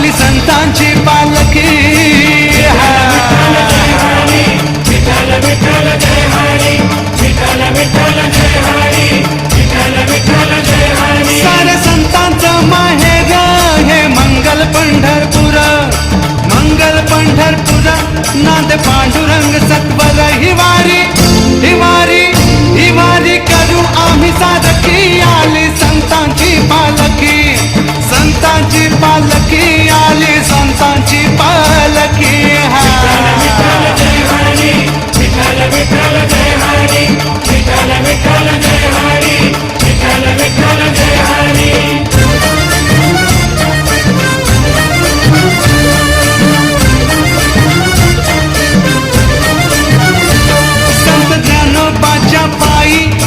आली संतांची पालखी विठ्ठल विठ्ठल जय हरी विठ्ठल विठ्ठल जय हरी विठ्ठल विठ्ठल जय हरी सारे संतांचं माहेर हे मंगल पंढरपूर नांद पांडुरंग सत्वर ही वारी करू आम्ही साधकी आली संतांची पालखी आली संतांची पालखी विठ्ठल जय हरी विठ्ठल विठ्ठल जय हरी विठ्ठल विठ्ठल जय हरी विठ्ठल विठ्ठल जय हरी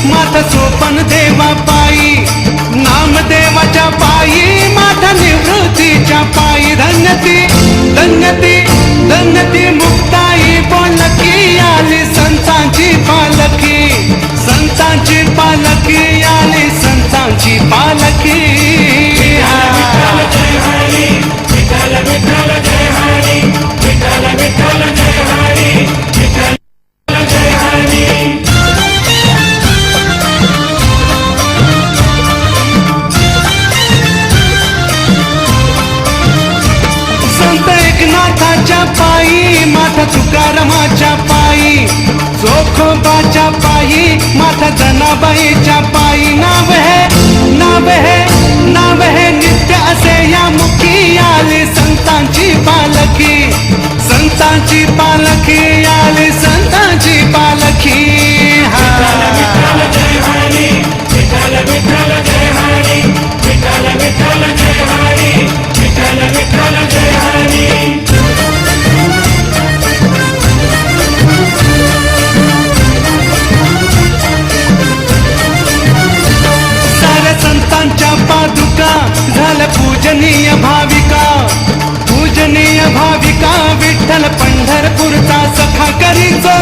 माथा सोपन देवा पायी नामदेवाच्या पायी माथा निवृत्तीच्या पायी धन्यती मुक्ताई बोलकी आली संतांची पालखी आली संतांची पालखी विठ्ठल जय हरी विठ्ठल विठ्ठल जय हरी विठ्ठल विठ्ठल जय हरी विठ्ठल जय हरी नाथाच्या पायी माथा तुकारामाच्या पायी जोखोबाच्या पायी माथा जनाबाईच्या पायी नाव है नित्य असे या मुखी आली संतांची पालखी आली संतांची पालखी विठ्ठल जय हरी विठ्ठल विठ्ठल जय हरी विठ्ठल विठ्ठल जय हरी विठ्ठल विठ्ठल जय हरी साऱ्या संतांच्या पादुका झाल्या पूजनीय भाविका विठ्ठल पंढरपूरचा सखा करीचो